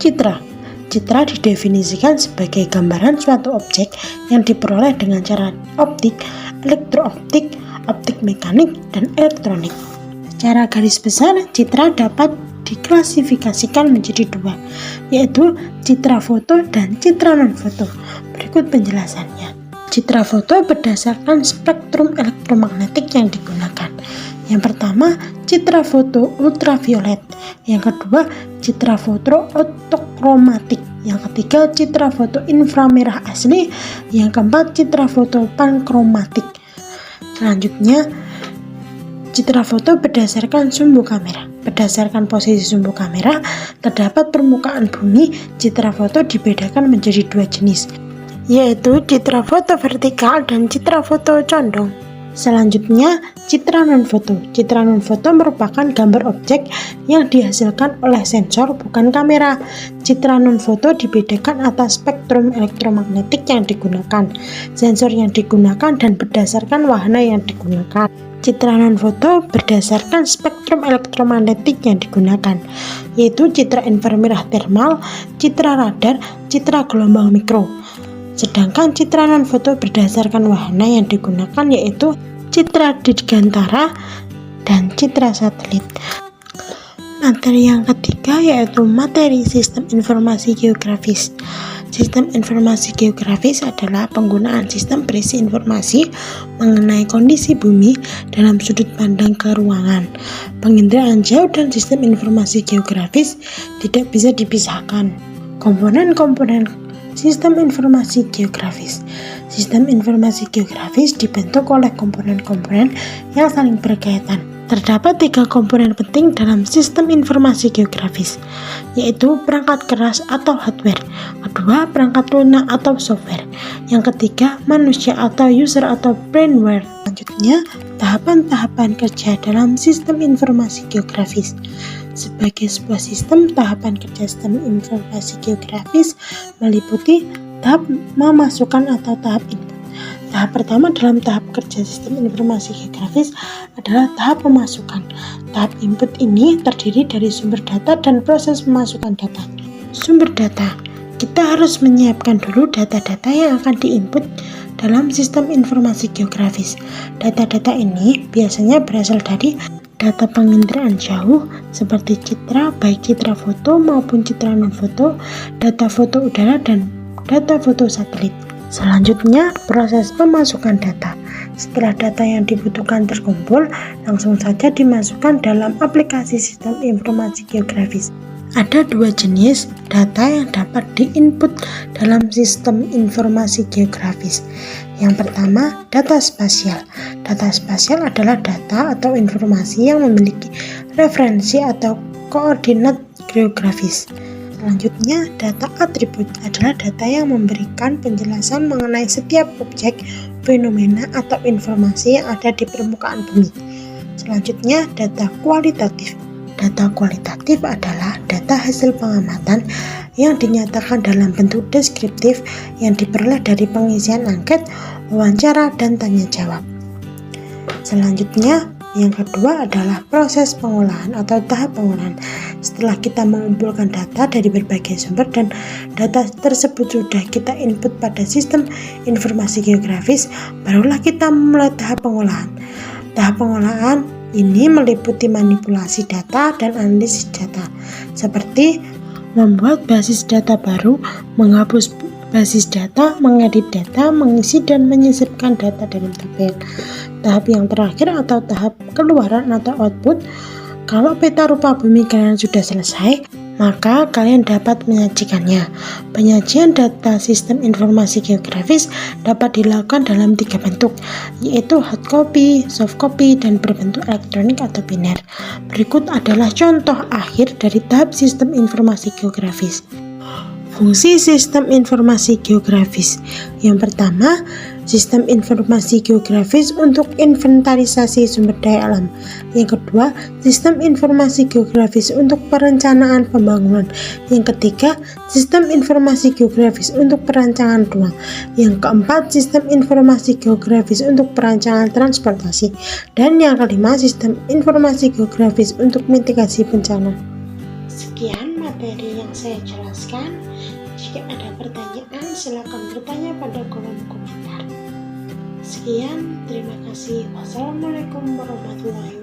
Citra. Citra didefinisikan sebagai gambaran suatu objek yang diperoleh dengan cara optik, elektrooptik, optik mekanik, dan elektronik. Secara garis besar, citra dapat diklasifikasikan menjadi dua, yaitu citra foto dan citra non-foto. Berikut penjelasannya. Citra foto berdasarkan spektrum elektromagnetik yang digunakan. Yang pertama, citra foto ultraviolet. Yang kedua, citra foto otokromatik. Yang ketiga, citra foto inframerah asli. Yang keempat, citra foto pankromatik. Selanjutnya, citra foto berdasarkan sumbu kamera. Berdasarkan posisi sumbu kamera, terdapat permukaan bumi. Citra foto dibedakan menjadi dua jenis, yaitu citra foto vertikal dan citra foto condong. Selanjutnya, citra non-foto. Citra non-foto merupakan gambar objek yang dihasilkan oleh sensor, bukan kamera. Citra non-foto dibedakan atas spektrum elektromagnetik yang digunakan, sensor yang digunakan, dan berdasarkan wahana yang digunakan. Citra non-foto berdasarkan spektrum elektromagnetik yang digunakan, yaitu citra inframerah termal, citra radar, citra gelombang mikro. Sedangkan citra non-foto berdasarkan wahana yang digunakan, yaitu citra dirgantara dan citra satelit. Materi yang ketiga yaitu materi sistem informasi geografis. Sistem informasi geografis adalah penggunaan sistem berisi informasi mengenai kondisi bumi dalam sudut pandang keruangan. Penginderaan jauh dan sistem informasi geografis tidak bisa dipisahkan. Komponen-komponen sistem informasi geografis. Sistem informasi geografis dibentuk oleh komponen-komponen yang saling berkaitan. Terdapat 3 komponen penting dalam sistem informasi geografis, yaitu perangkat keras atau hardware, kedua perangkat lunak atau software, yang ketiga manusia atau user atau brainware. Selanjutnya, tahapan-tahapan kerja dalam sistem informasi geografis. Sebagai sebuah sistem, tahapan kerja sistem informasi geografis meliputi tahap memasukkan atau tahap input. Tahap pertama dalam tahap kerja sistem informasi geografis adalah tahap pemasukan. Tahap input ini terdiri dari sumber data dan proses pemasukan data. Sumber data, kita harus menyiapkan dulu data-data yang akan diinput dalam sistem informasi geografis. Data-data ini biasanya berasal dari data penginderaan jauh seperti citra, baik citra foto maupun citra non-foto, data foto udara, dan data foto satelit. Selanjutnya, proses pemasukan data. Setelah data yang dibutuhkan terkumpul, langsung saja dimasukkan dalam aplikasi sistem informasi geografis. Ada 2 jenis data yang dapat diinput dalam sistem informasi geografis. Yang pertama, data spasial. Data spasial adalah data atau informasi yang memiliki referensi atau koordinat geografis. Selanjutnya, data atribut adalah data yang memberikan penjelasan mengenai setiap objek, fenomena, atau informasi yang ada di permukaan bumi. Selanjutnya, data kualitatif. Data kualitatif adalah data hasil pengamatan yang dinyatakan dalam bentuk deskriptif yang diperoleh dari pengisian angket, wawancara, dan tanya jawab. Selanjutnya, yang kedua adalah proses pengolahan atau tahap pengolahan. Setelah kita mengumpulkan data dari berbagai sumber dan data tersebut sudah kita input pada sistem informasi geografis, barulah kita memulai tahap pengolahan. Tahap pengolahan ini meliputi manipulasi data dan analisis data, seperti membuat basis data baru, menghapus basis data, mengedit data, mengisi dan menyisipkan data dalam tabel. Tahap yang terakhir atau tahap keluaran atau output, kalau peta rupa bumi kalian sudah selesai, maka kalian dapat menyajikannya. Penyajian data sistem informasi geografis dapat dilakukan dalam 3 bentuk, yaitu hard copy, soft copy, dan berbentuk elektronik atau biner. Berikut adalah contoh akhir dari tahap sistem informasi geografis. Fungsi sistem informasi geografis. Yang pertama, sistem informasi geografis untuk inventarisasi sumber daya alam. Yang kedua, sistem informasi geografis untuk perencanaan pembangunan. Yang ketiga, sistem informasi geografis untuk perancangan ruang. Yang keempat, sistem informasi geografis untuk perancangan transportasi. Dan yang kelima, sistem informasi geografis untuk mitigasi bencana. Sekian materi materi yang saya jelaskan. Jika ada pertanyaan, silakan bertanya pada kolom komentar. Sekian, terima kasih. Wassalamualaikum warahmatullahi wabarakatuh.